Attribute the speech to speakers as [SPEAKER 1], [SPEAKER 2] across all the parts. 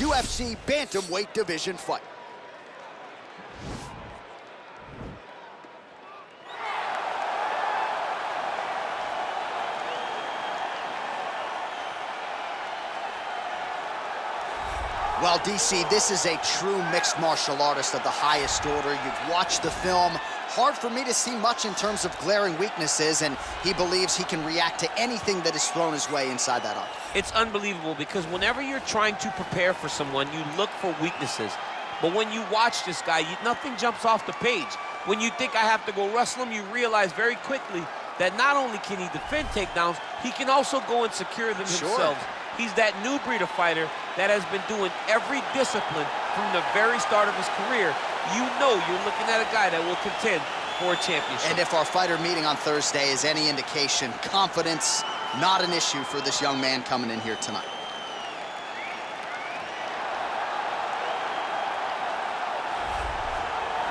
[SPEAKER 1] UFC bantamweight division fight. Well, DC, this is a true mixed martial artist of the highest order. You've watched the film. Hard for me to see much in terms of glaring weaknesses, and he believes he can react to anything that is thrown his way inside that arc.
[SPEAKER 2] It's unbelievable because whenever you're trying to prepare for someone, you look for weaknesses. But when you watch this guy, nothing jumps off the page. When you think I have to go wrestle him, you realize very quickly that not only can he defend takedowns, he can also go and secure them himself. He's that new breed of fighter that has been doing every discipline from the very start of his career. You know you're looking at a guy that will contend for a championship.
[SPEAKER 1] And if our fighter meeting on Thursday is any indication, confidence, not an issue for this young man coming in here tonight.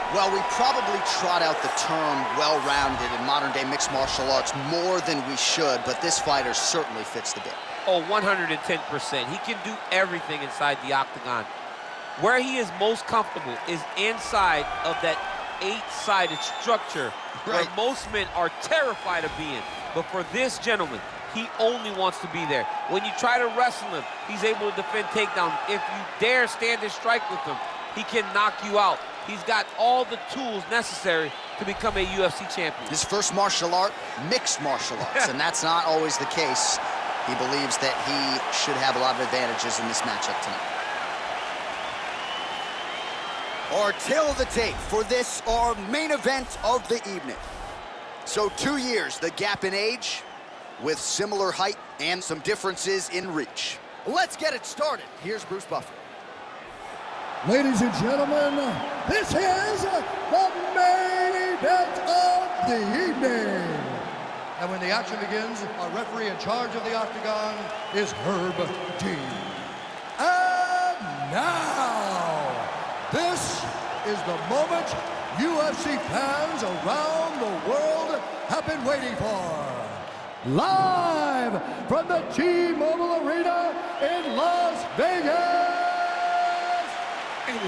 [SPEAKER 1] Well, we probably trot out the term well-rounded in modern-day mixed martial arts more than we should, but this fighter certainly fits the bill.
[SPEAKER 2] Oh, 110%. He can do everything inside the octagon. Where he is most comfortable is inside of that 8-sided structure where most men are terrified of being. But for this gentleman, he only wants to be there. When you try to wrestle him, he's able to defend takedowns. If you dare stand and strike with him, he can knock you out. He's got all the tools necessary to become a UFC champion.
[SPEAKER 1] His first martial art, mixed martial arts, and that's not always the case. He believes that he should have a lot of advantages in this matchup tonight. Our tail of the tape for this, our main event of the evening. So 2 years, the gap in age, with similar height and some differences in reach. Let's get it started. Here's Bruce Buffer.
[SPEAKER 3] Ladies and gentlemen, this is the main event of the evening. And when the action begins, our referee in charge of the octagon is Herb Dean. And now, this is the moment UFC fans around the world have been waiting for. Live from the T-Mobile Arena in Las Vegas. It's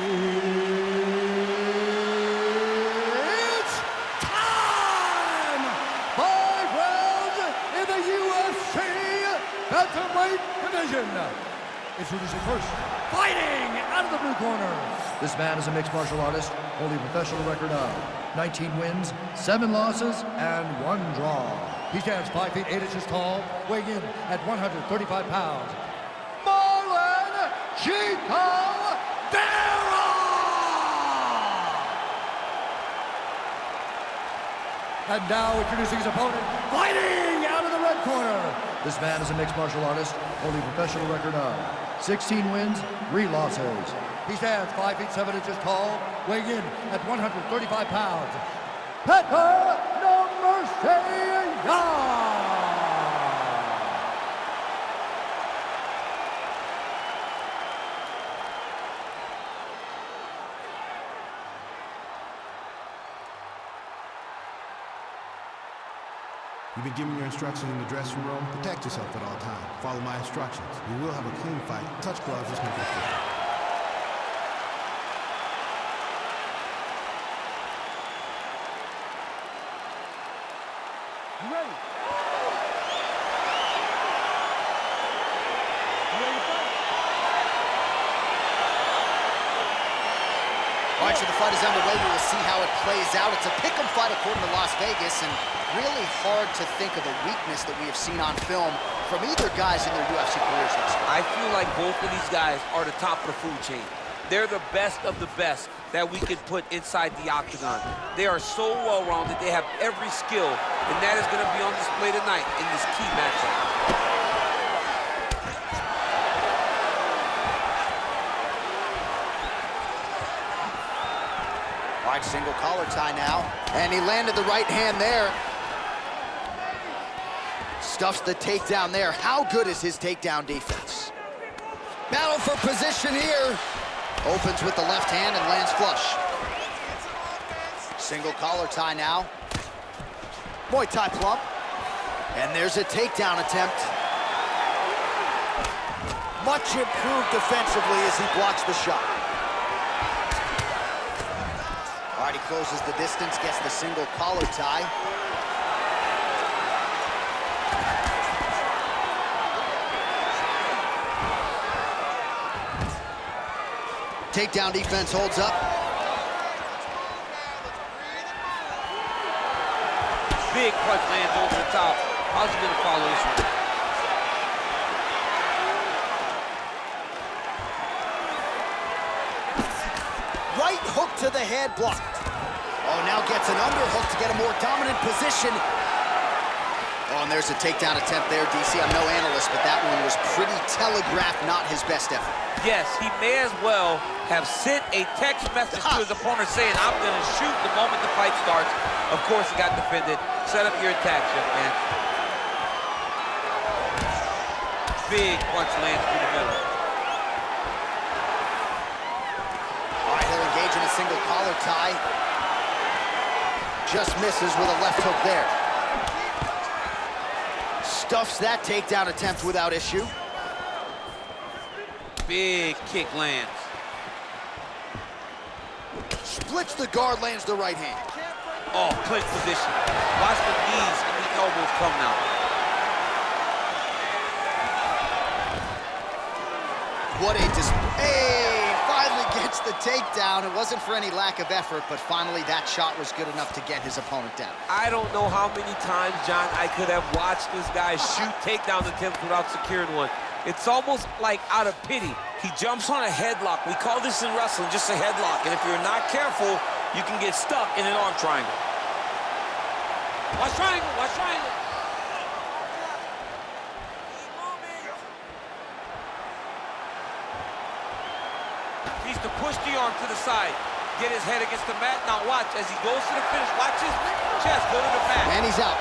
[SPEAKER 3] time! 5 rounds in the UFC bantamweight division. Introducing first, fighting out of the blue corner. This man is a mixed martial artist, holding a professional record of 19 wins, 7 losses, and 1 draw. He stands 5 feet 8 inches tall, weighing in at 135 pounds. Marlon Vera! And now introducing his opponent, fighting out of the red corner. This man is a mixed martial artist, holding a professional record of 16 wins, 3 losses. He stands 5 feet 7 inches tall, weighing in at 135 pounds. Petr no
[SPEAKER 4] You've been given your instructions in the dressing room. Protect yourself at all times. Follow my instructions. You will have a clean fight. Touch gloves. Let's make it fit.
[SPEAKER 3] You ready?
[SPEAKER 1] All right, so the fight is underway. We will see how it plays out. It's a pick'em fight according to Las Vegas, and really hard to think of a weakness that we have seen on film from either guys in their UFC careers.
[SPEAKER 2] I feel like both of these guys are the top of the food chain. They're the best of the best that we could put inside the octagon. They are so well-rounded. They have every skill, and that is going to be on display tonight in this key matchup.
[SPEAKER 1] All right, single collar tie now. And he landed the right hand there. Stuffs the takedown there. How good is his takedown defense? Battle for position here. Opens with the left hand and lands flush. Single collar tie now. Muay Thai plump. And there's a takedown attempt. much improved defensively as he blocks the shot. All right, he closes the distance, gets the single collar tie. Takedown defense holds up.
[SPEAKER 2] Big punch lands over the top. How's he gonna follow this one?
[SPEAKER 1] Right hook to the head, blocked. Oh, now gets an underhook to get a more dominant position. Oh, and there's a takedown attempt there, DC. I'm no analyst, but that one was pretty telegraphed, not his best effort.
[SPEAKER 2] Yes, he may as well have sent a text message to his opponent saying, I'm gonna shoot the moment the fight starts. Of course, he got defended. Set up your attack, young man. Big punch lands through the middle.
[SPEAKER 1] All right, he'll engage in a single collar tie. Just misses with a left hook there. Stuffs that takedown attempt without issue.
[SPEAKER 2] Big kick lands.
[SPEAKER 1] Splits the guard, lands the right hand.
[SPEAKER 2] Oh, clinch position. Watch the knees and the elbows come now.
[SPEAKER 1] What a hey, finally gets the takedown. It wasn't for any lack of effort, but finally that shot was good enough to get his opponent down.
[SPEAKER 2] I don't know how many times, John, I could have watched this guy shoot takedown attempts without securing one. It's almost like out of pity.
[SPEAKER 5] He jumps on a headlock. We call this in wrestling just a headlock. And if you're not careful, you can get stuck in an arm triangle.
[SPEAKER 2] Watch triangle, watch triangle. Needs to push the arm to the side. Get his head against the mat. Now watch as he goes to the finish. Watch his chest go to the mat.
[SPEAKER 1] And he's out.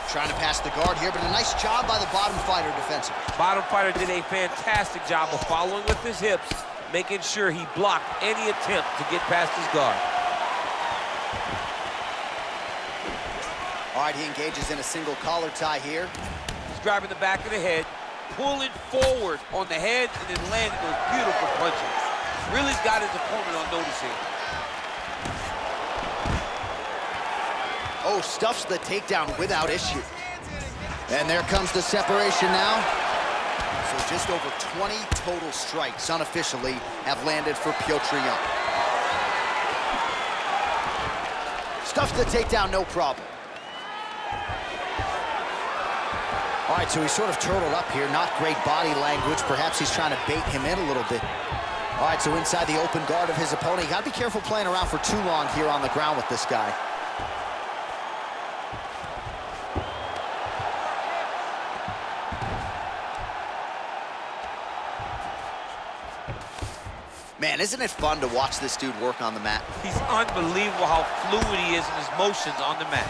[SPEAKER 1] Trying to pass the guard here, but a nice job by the bottom fighter defensively.
[SPEAKER 2] Bottom fighter did a fantastic job of following with his hips, making sure he blocked any attempt to get past his guard.
[SPEAKER 1] All right, he engages in a single collar tie here.
[SPEAKER 2] He's grabbing the back of the head, pulling forward on the head, and then landing those beautiful punches. Really got his opponent on notice here.
[SPEAKER 1] Oh, stuffs the takedown without issue. And there comes the separation now. So just over 20 total strikes unofficially have landed for Petr. Stuffs the takedown, no problem. All right, so he's sort of turtled up here. Not great body language. Perhaps he's trying to bait him in a little bit. All right, so inside the open guard of his opponent. You got to be careful playing around for too long here on the ground with this guy. Man, isn't it fun to watch this dude work on the mat?
[SPEAKER 2] He's unbelievable how fluid he is in his motions on the mat.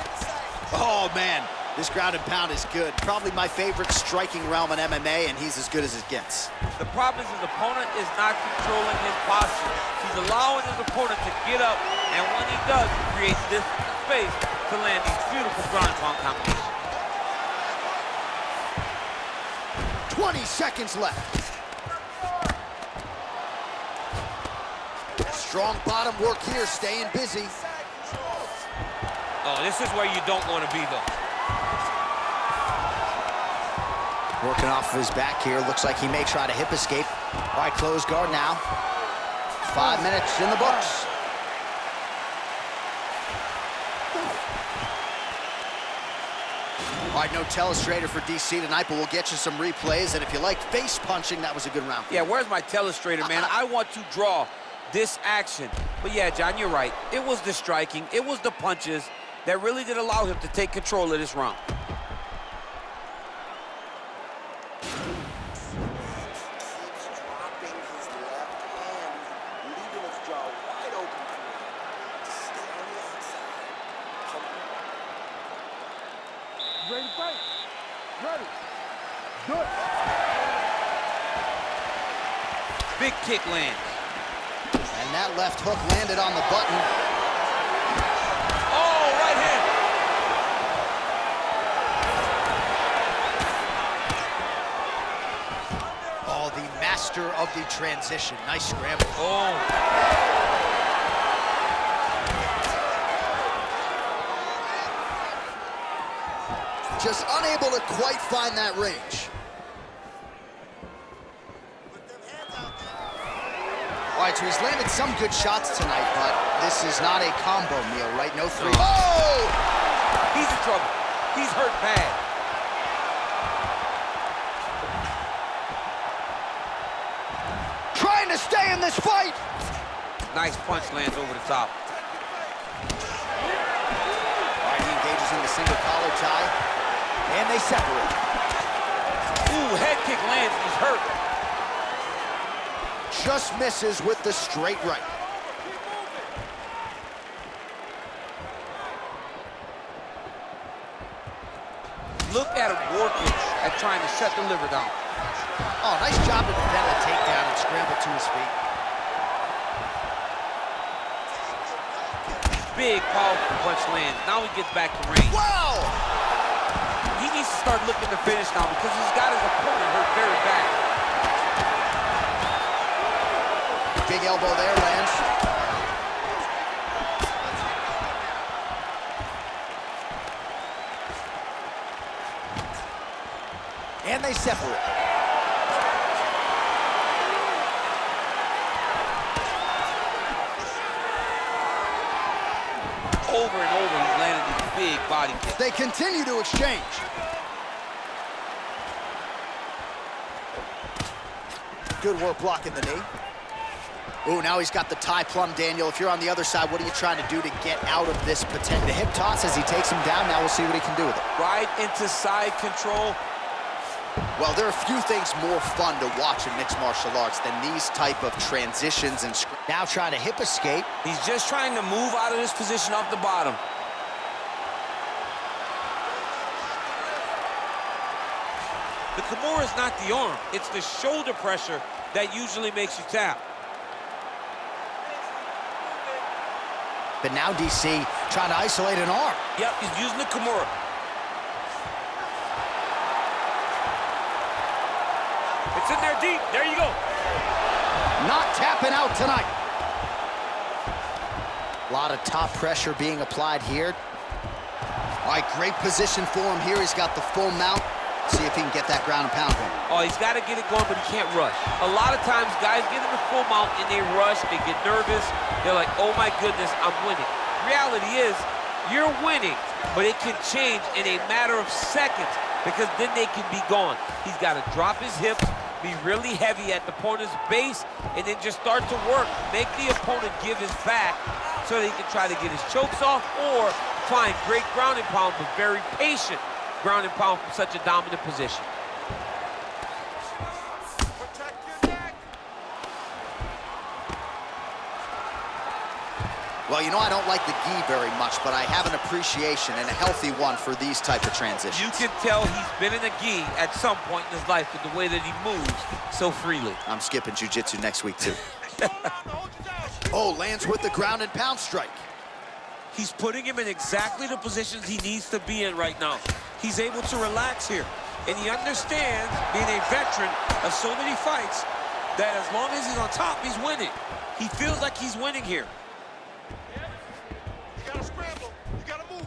[SPEAKER 1] Oh, man, this ground and pound is good. Probably my favorite striking realm in MMA, and he's as good as it gets.
[SPEAKER 2] The problem is his opponent is not controlling his posture. He's allowing his opponent to get up, and when he does, he creates this space to land these beautiful ground and pound combinations.
[SPEAKER 1] 20 seconds left. Strong bottom work here, staying busy.
[SPEAKER 2] Oh, this is where you don't want to be, though.
[SPEAKER 1] Working off of his back here. Looks like he may try to hip escape. All right, close guard now. 5 minutes in the books. All right, no telestrator for DC tonight, but we'll get you some replays. And if you like face punching, that was a good round.
[SPEAKER 2] Yeah, where's my telestrator, man? I want to draw this action. But yeah, John, you're right. It was the striking, it was the punches that really did allow him to take control of this round.
[SPEAKER 3] Ready to fight? Ready. Good.
[SPEAKER 2] Big kick lands.
[SPEAKER 1] And that left hook landed on the button.
[SPEAKER 2] Oh, right hand.
[SPEAKER 1] master of the transition. Nice scramble.
[SPEAKER 2] Oh.
[SPEAKER 1] Just unable to quite find that range. All right, so he's landed some good shots tonight, but this is not a combo meal, right? No three.
[SPEAKER 2] No.
[SPEAKER 1] Oh!
[SPEAKER 2] He's in trouble. He's hurt bad.
[SPEAKER 1] Trying to stay in this fight.
[SPEAKER 2] Nice punch lands over the top.
[SPEAKER 1] All right, he engages in the single collar tie, and they separate.
[SPEAKER 2] Ooh, head kick lands, he's hurt.
[SPEAKER 1] Just misses with the straight right.
[SPEAKER 2] Look at him working at trying to shut the liver down.
[SPEAKER 1] Oh, nice job to prevent a takedown and scramble to his feet.
[SPEAKER 2] Big, powerful punch lands. Now he gets back to range.
[SPEAKER 1] Wow!
[SPEAKER 2] He needs to start looking to finish now because he's got his opponent hurt very bad.
[SPEAKER 1] Big elbow there, lands. And they separate.
[SPEAKER 2] Over and over, he's landed these big body kicks.
[SPEAKER 1] They continue to exchange. Good work blocking the knee. Ooh, now he's got the tie plum, Daniel. If you're on the other side, what are you trying to do to get out of this potential? The hip toss as he takes him down. Now we'll see what he can do with it.
[SPEAKER 5] Right into side control.
[SPEAKER 1] Well, there are few things more fun to watch in mixed martial arts than these type of transitions and now trying to hip escape.
[SPEAKER 5] He's just trying to move out of this position off the bottom.
[SPEAKER 2] The Kimura is not the arm. It's the shoulder pressure that usually makes you tap.
[SPEAKER 1] But now DC trying to isolate an arm.
[SPEAKER 5] Yep, he's using the Kimura.
[SPEAKER 2] It's in there deep. There you go.
[SPEAKER 1] Not tapping out tonight. A lot of top pressure being applied here. All right, great position for him here. He's got the full mount. See if he can get that ground and pound going.
[SPEAKER 2] Oh, he's got to get it going, but he can't rush. A lot of times, guys get in the full mount and they rush, they get nervous. They're like, oh my goodness, I'm winning. Reality is, you're winning, but it can change in a matter of seconds because then they can be gone. He's got to drop his hips, be really heavy at the opponent's base, and then just start to work. Make the opponent give his back so that he can try to get his chokes off or find great ground and pound, but very patient ground and pound from such a dominant position.
[SPEAKER 1] Well, you know, I don't like the gi very much, but I have an appreciation and a healthy one for these type of transitions.
[SPEAKER 2] You can tell he's been in a gi at some point in his life with the way that he moves so freely.
[SPEAKER 1] I'm skipping jiu-jitsu next week, too. Oh, lands with the ground and pound strike.
[SPEAKER 5] He's putting him in exactly the positions he needs to be in right now. He's able to relax here. And he understands, being a veteran of so many fights, that as long as he's on top, he's winning. He feels like he's winning here.
[SPEAKER 6] You gotta scramble. You gotta move.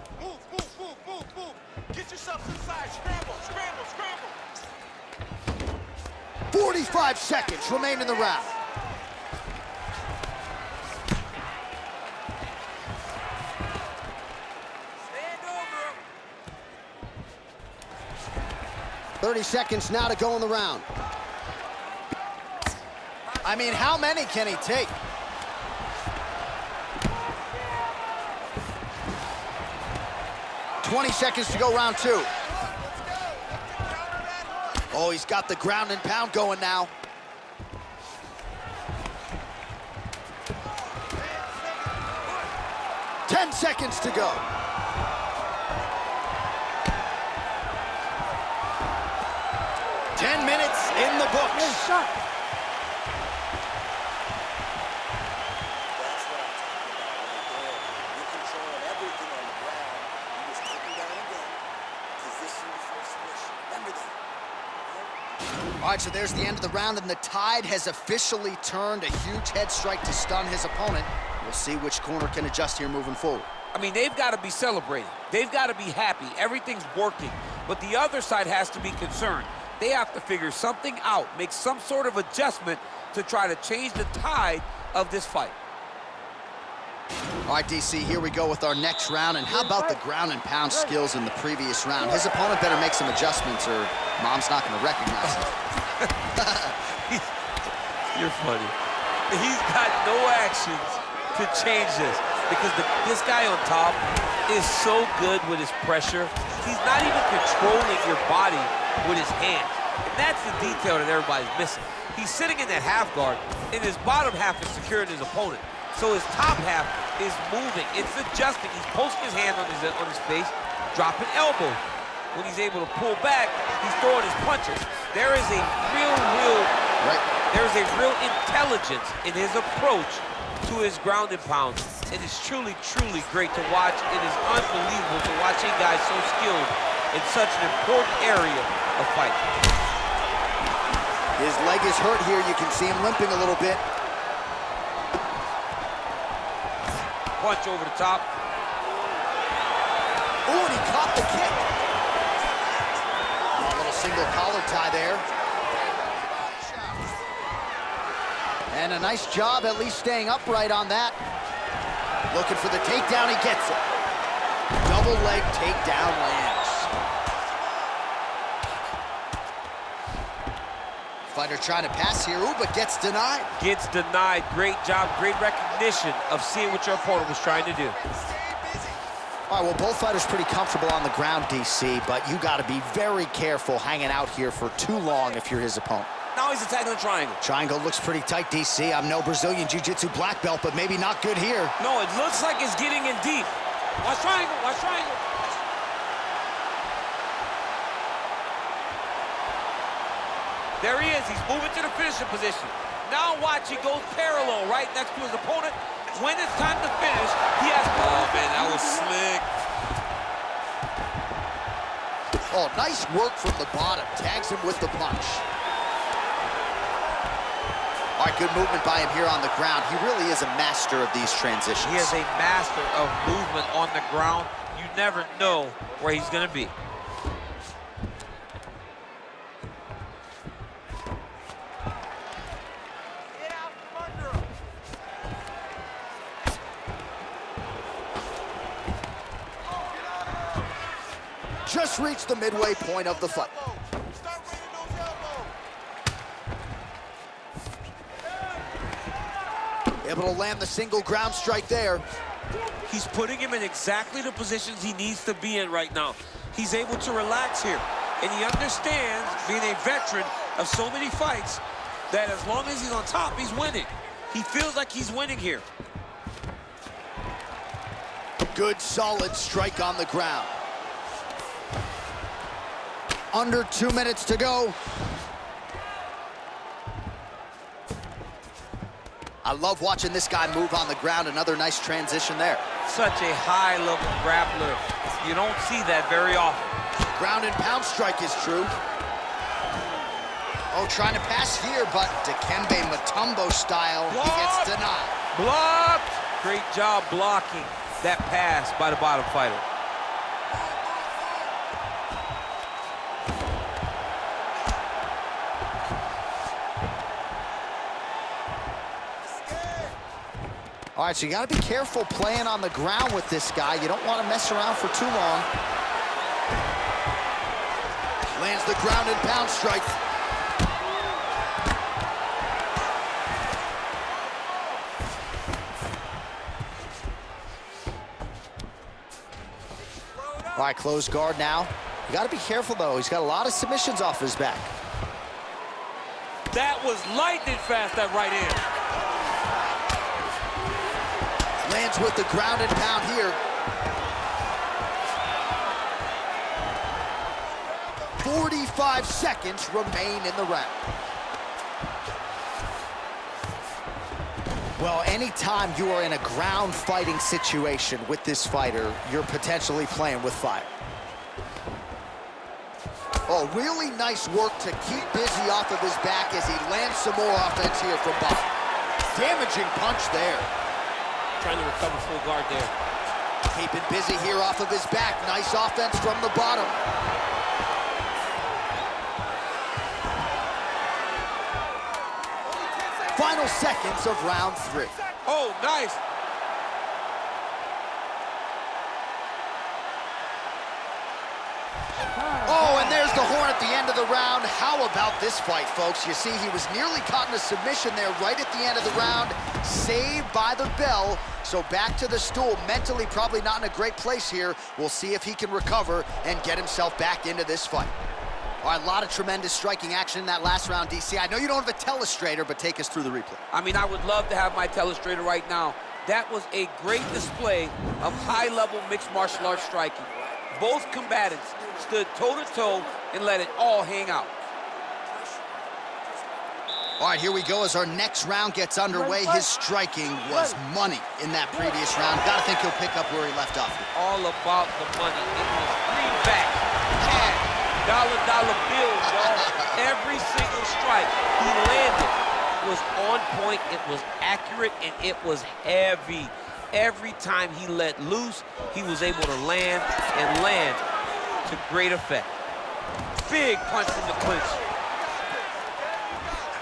[SPEAKER 1] 45 seconds remain in the round.
[SPEAKER 6] Stand over.
[SPEAKER 1] 30 seconds now to go in the round. I mean, how many can he take? $20 seconds to go, round two. Oh, he's got the ground and pound going now. $10 seconds to go. $10 minutes in the books.
[SPEAKER 6] That's what I'm talking about right there. You're controlling everything on the ground. You just take him down again. Position before submission. Remember that.
[SPEAKER 1] All All right, so there's the end of the round, and the tide has officially turned. A huge head strike to stun his opponent. We'll see which corner can adjust here moving forward.
[SPEAKER 5] I mean, they've got to be celebrating. They've got to be happy. Everything's working. But the other side has to be concerned. They have to figure something out, make some sort of adjustment to try to change the tide of this fight.
[SPEAKER 1] All right, DC, here we go with our next round. And how about the ground and pound skills in the previous round? His opponent better make some adjustments or Mom's not going to recognize him.
[SPEAKER 5] You're funny. He's got no actions to change this because this guy on top is so good with his pressure. He's not even controlling your body with his hands. And that's the detail that everybody's missing. He's sitting in that half guard, and his bottom half is securing his opponent. So his top half is moving. It's adjusting. He's posting his hand on his face, dropping elbows. When he's able to pull back, he's throwing his punches. There is a real intelligence in his approach to his ground and pound. It is truly, truly great to watch. It is unbelievable to watch a guy so skilled in such an important area of fight.
[SPEAKER 1] His leg is hurt here. You can see him limping a little bit.
[SPEAKER 5] Punch over the top.
[SPEAKER 1] Oh, and he caught the kick. A little single collar tie there. And a nice job at least staying upright on that. Looking for the takedown, he gets it. Double leg takedown lands. Fighter trying to pass here, ooh, but gets denied.
[SPEAKER 5] Gets denied. Great job, great recognition of seeing what your opponent was trying to do.
[SPEAKER 1] All right, well, both fighters pretty comfortable on the ground, DC, but you got to be very careful hanging out here for too long if you're his opponent.
[SPEAKER 5] Now he's attacking the triangle.
[SPEAKER 1] Triangle looks pretty tight, DC. I'm no Brazilian Jiu-Jitsu black belt, but maybe not good here.
[SPEAKER 5] No, it looks like it's getting in deep. Watch triangle, watch triangle. There he is, he's moving to the finishing position. Now watch, he goes parallel right next to his opponent. When it's time to finish, he has to... Oh, man, that was slick.
[SPEAKER 1] Oh, nice work from the bottom. Tags him with the punch. All right, good movement by him here on the ground. He really is a master of these transitions.
[SPEAKER 5] He is a master of movement on the ground. You never know where he's going to be.
[SPEAKER 1] Just reached the midway point of the fight. Able to land the single ground strike there.
[SPEAKER 5] He's putting him in exactly the positions he needs to be in right now. He's able to relax here. And he understands, being a veteran of so many fights, that as long as he's on top, he's winning. He feels like he's winning here.
[SPEAKER 1] Good, solid strike on the ground. Under 2 minutes to go. I love watching this guy move on the ground. Another nice transition there.
[SPEAKER 5] Such a high-level grappler. You don't see that very often.
[SPEAKER 1] Ground and pound strike is true. Oh, trying to pass here, but Dikembe Mutombo style, he gets denied.
[SPEAKER 5] Blocked! Great job blocking that pass by the bottom fighter.
[SPEAKER 1] All right, so you got to be careful playing on the ground with this guy. You don't want to mess around for too long. Lands the ground and pound strike. All right, closed guard now. You got to be careful, though. He's got a lot of submissions off his back.
[SPEAKER 5] That was lightning fast, that right hand.
[SPEAKER 1] Lands with the ground and pound here. 45 seconds remain in the round. Well, anytime you are in a ground fighting situation with this fighter, you're potentially playing with fire. Oh, really nice work to keep busy off of his back as he lands some more offense here from Bob. Damaging punch there.
[SPEAKER 2] Trying to recover full guard there.
[SPEAKER 1] Keeping busy here off of his back. Nice offense from the bottom. Final seconds of round 3.
[SPEAKER 5] Oh, nice.
[SPEAKER 1] Oh, and there's the horn at the end of the round. How about this fight, folks? You see, he was nearly caught in a submission there right at the end of the round. Saved by the bell. So back to the stool. Mentally probably not in a great place here. We'll see if he can recover and get himself back into this fight. All right, a lot of tremendous striking action in that last round, DC. I know you don't have a telestrator, but take us through the replay.
[SPEAKER 2] I mean, I would love to have my telestrator right now. That was a great display of high-level mixed martial arts striking. Both combatants stood toe-to-toe and let it all hang out.
[SPEAKER 1] All right, here we go as our next round gets underway. His striking was money in that previous round. Gotta think he'll pick up where he left off.
[SPEAKER 2] All about the money. It was greenback, cash, dollar bills, y'all. Every single strike he landed was on point, it was accurate, and it was heavy. Every time he let loose, he was able to land and land to great effect. Big punch from the clinch.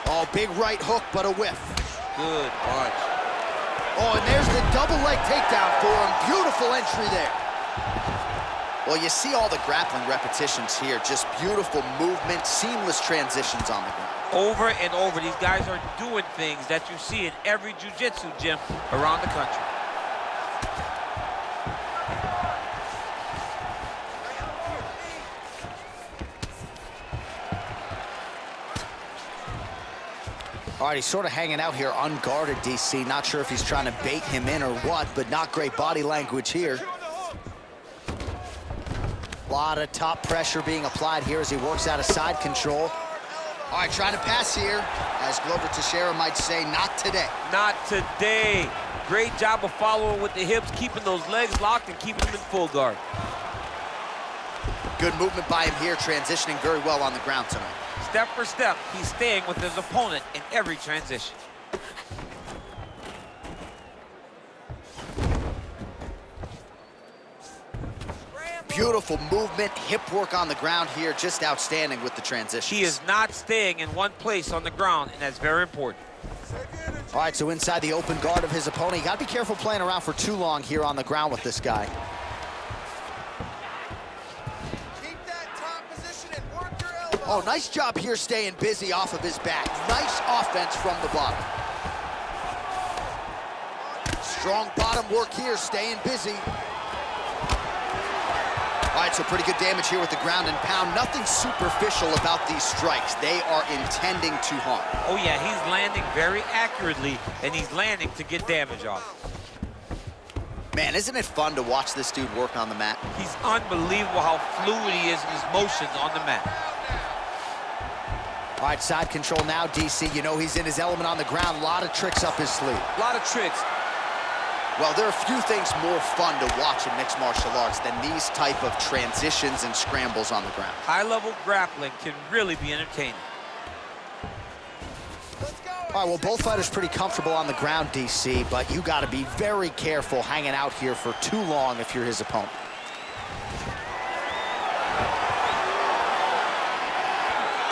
[SPEAKER 1] Oh, big right hook, but a whiff.
[SPEAKER 2] Good punch.
[SPEAKER 1] Oh, and there's the double leg takedown for him. Beautiful entry there. Well, you see all the grappling repetitions here. Just beautiful movement, seamless transitions on the ground.
[SPEAKER 2] Over and over, these guys are doing things that you see in every jiu-jitsu gym around the country.
[SPEAKER 1] All right, he's sort of hanging out here unguarded, DC. Not sure if he's trying to bait him in or what, but not great body language here. A lot of top pressure being applied here as he works out of side control. All right, trying to pass here. As Glover Teixeira might say, not today.
[SPEAKER 2] Not today. Great job of following with the hips, keeping those legs locked and keeping them in full guard.
[SPEAKER 1] Good movement by him here, transitioning very well on the ground tonight.
[SPEAKER 2] Step for step, he's staying with his opponent in every transition.
[SPEAKER 1] Beautiful movement, hip work on the ground here, just outstanding with the transition.
[SPEAKER 2] He is not staying in one place on the ground, and that's very important.
[SPEAKER 1] All right, so inside the open guard of his opponent, you gotta be careful playing around for too long here on the ground with this guy. Oh, nice job here staying busy off of his back. Nice offense from the bottom. Strong bottom work here, staying busy. All right, so pretty good damage here with the ground and pound. Nothing superficial about these strikes. They are intending to harm.
[SPEAKER 2] Oh yeah, he's landing very accurately, and he's landing to get damage off.
[SPEAKER 1] Man, isn't it fun to watch this dude work on the mat?
[SPEAKER 2] He's unbelievable how fluid he is in his motions on the mat.
[SPEAKER 1] All right, side control now, DC. You know he's in his element on the ground. A lot of tricks up his sleeve.
[SPEAKER 2] A lot of tricks.
[SPEAKER 1] Well, there are few things more fun to watch in mixed martial arts than these type of transitions and scrambles on the ground.
[SPEAKER 2] High-level grappling can really be entertaining.
[SPEAKER 1] All right, well, both fighters pretty comfortable on the ground, DC, but you got to be very careful hanging out here for too long if you're his opponent.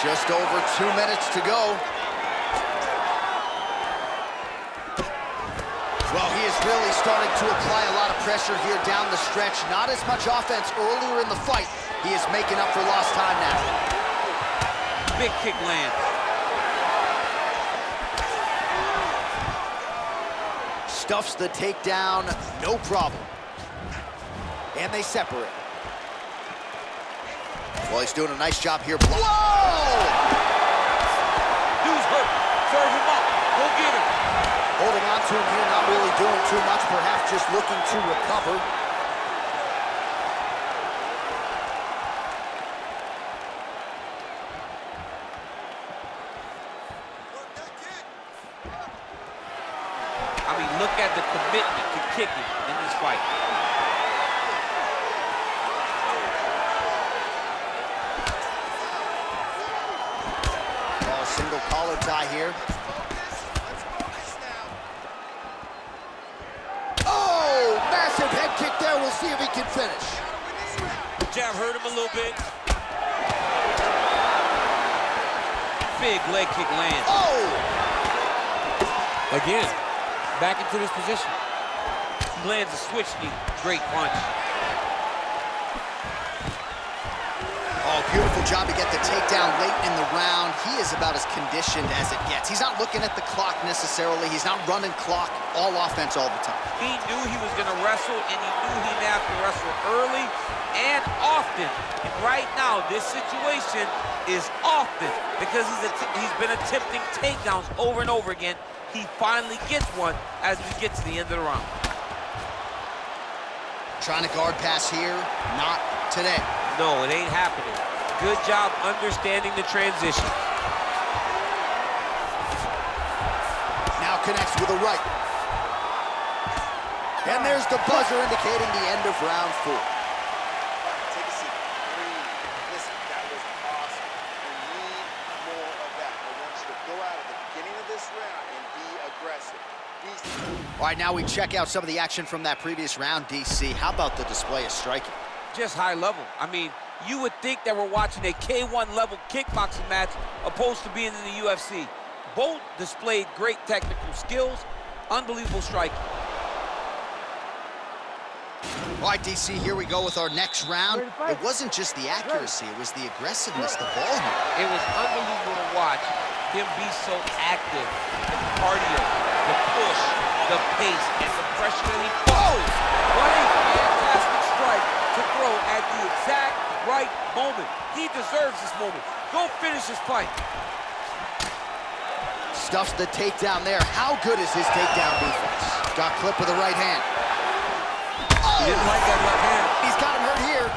[SPEAKER 1] Just over 2 minutes to go. Well, he is really starting to apply a lot of pressure here down the stretch. Not as much offense earlier in the fight. He is making up for lost time now.
[SPEAKER 2] Big kick lands.
[SPEAKER 1] Stuffs the takedown, no problem. And they separate. Well, he's doing a nice job here. Whoa!
[SPEAKER 2] Dude's hurt. Serve him up. Go get him.
[SPEAKER 1] Holding on to him here, not really doing too much, perhaps just looking to recover.
[SPEAKER 2] I mean, look at the commitment to kicking in this fight.
[SPEAKER 1] Single collar tie here. Oh, massive head kick there. We'll see if he can finish.
[SPEAKER 5] The jab hurt him a little bit.
[SPEAKER 2] Big leg kick lands.
[SPEAKER 1] Oh!
[SPEAKER 5] Again, back into this position.
[SPEAKER 2] He lands a switch knee. Great punch.
[SPEAKER 1] Oh, beautiful job to get the takedown late in the round. He is about as conditioned as it gets. He's not looking at the clock necessarily. He's not running clock, all offense all the time.
[SPEAKER 2] He knew he was going to wrestle, and he knew he may have to wrestle early and often. And right now, this situation is often because he's been attempting takedowns over and over again. He finally gets one as we get to the end of the round.
[SPEAKER 1] Trying to guard pass here, not today.
[SPEAKER 2] No, it ain't happening. Good job understanding the transition.
[SPEAKER 1] Now connects with a right. And there's the buzzer indicating the end of round 4.
[SPEAKER 6] Take a seat. Breathe. Listen, that was awesome. We need more of that. I want you to go out at the beginning of this round and be aggressive.
[SPEAKER 1] All right, now we check out some of the action from that previous round, DC. How about the display of striking?
[SPEAKER 2] Just high level. I mean, you would think that we're watching a K1 level kickboxing match opposed to being in the UFC. Both displayed great technical skills, unbelievable striking.
[SPEAKER 1] All right, DC, here we go with our next round. It wasn't just the accuracy, it was the aggressiveness, the ball here.
[SPEAKER 2] It was unbelievable to watch him be so active. The cardio, the push, the pace, and the pressure that he follows. What a fantastic strike to throw at the exact right moment. He deserves this moment. Go finish his fight.
[SPEAKER 1] Stuffs the takedown there. How good is his takedown defense? Got clipped with the right hand. Oh!
[SPEAKER 5] He didn't like that left hand.
[SPEAKER 1] He's got him hurt here.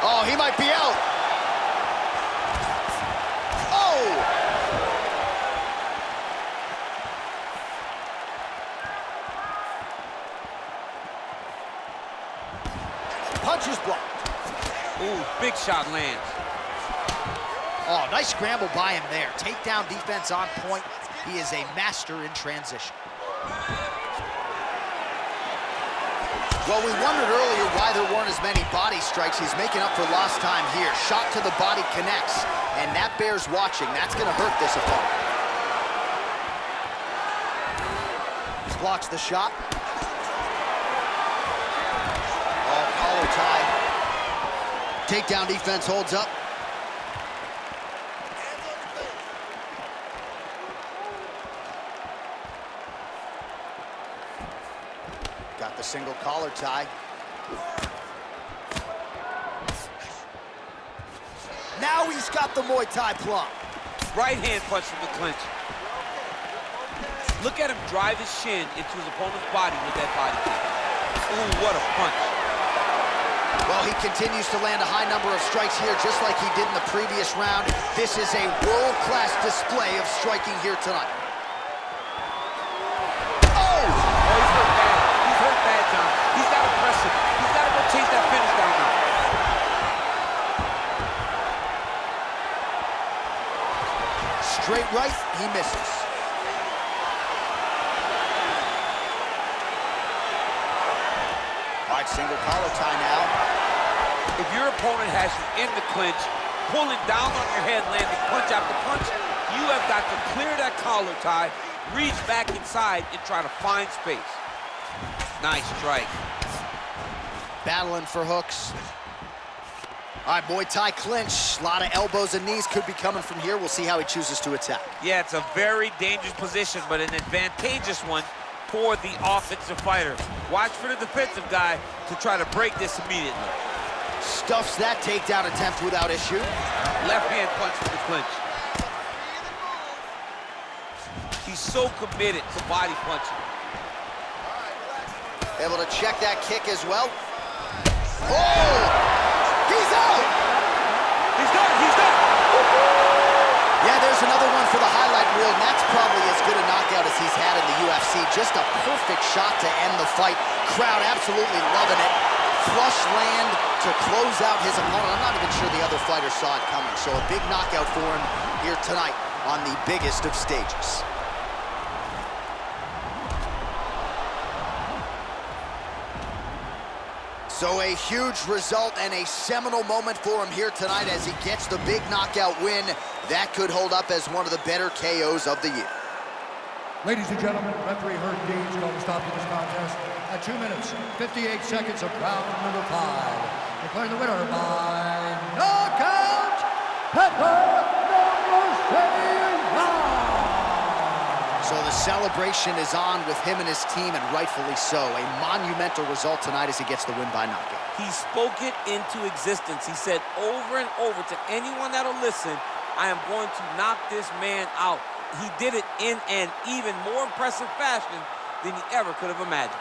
[SPEAKER 1] Oh, he might be out. Oh! Punches blocked.
[SPEAKER 2] Ooh, big shot lands.
[SPEAKER 1] Oh, nice scramble by him there. Takedown defense on point. He is a master in transition. Well, we wondered earlier why there weren't as many body strikes. He's making up for lost time here. Shot to the body connects, and that bears watching. That's going to hurt this opponent. Blocks the shot. Oh, collar tie. Takedown defense holds up. Got the single collar tie. Now he's got the Muay Thai plum.
[SPEAKER 2] Right hand punch from the clinch. Look at him drive his shin into his opponent's body with that body kick. Ooh, what a punch.
[SPEAKER 1] Well, he continues to land a high number of strikes here, just like he did in the previous round. This is a world-class display of striking here tonight. Oh!
[SPEAKER 2] He's hurt bad. He's hurt bad, John. He's got to press it. He's got to go chase that finish down now.
[SPEAKER 1] Straight right, he misses. All right, single collar tie now.
[SPEAKER 2] If your opponent has you in the clinch, pulling down on your head, landing punch after punch, you have got to clear that collar tie, reach back inside, and try to find space. Nice strike.
[SPEAKER 1] Battling for hooks. All right, Muay Thai clinch. A lot of elbows and knees could be coming from here. We'll see how he chooses to attack.
[SPEAKER 2] Yeah, it's a very dangerous position, but an advantageous one for the offensive fighter. Watch for the defensive guy to try to break this immediately.
[SPEAKER 1] Stuffs that takedown attempt without issue.
[SPEAKER 2] Left hand punch from the clinch. He's so committed to body punching.
[SPEAKER 1] Able to check that kick as well. Oh! He's out!
[SPEAKER 2] He's done, he's done!
[SPEAKER 1] Yeah, there's another one for the highlight reel, and that's probably as good a knockout as he's had in the UFC. Just a perfect shot to end the fight. Crowd absolutely loving it. flush land to close out his opponent. I'm not even sure the other fighter saw it coming. So a big knockout for him here tonight on the biggest of stages. So a huge result and a seminal moment for him here tonight as he gets the big knockout win. That could hold up as one of the better KOs of the year.
[SPEAKER 3] Ladies and gentlemen, referee Herb Dean's going to stop this contest at 2 minutes, 58 seconds of round number 5. Declaring the winner by knockout, Petr.
[SPEAKER 1] So the celebration is on with him and his team, and rightfully so. A monumental result tonight as he gets the win by knockout.
[SPEAKER 2] He spoke it into existence. He said over and over to anyone that'll listen, I am going to knock this man out. He did it in an even more impressive fashion than he ever could have imagined.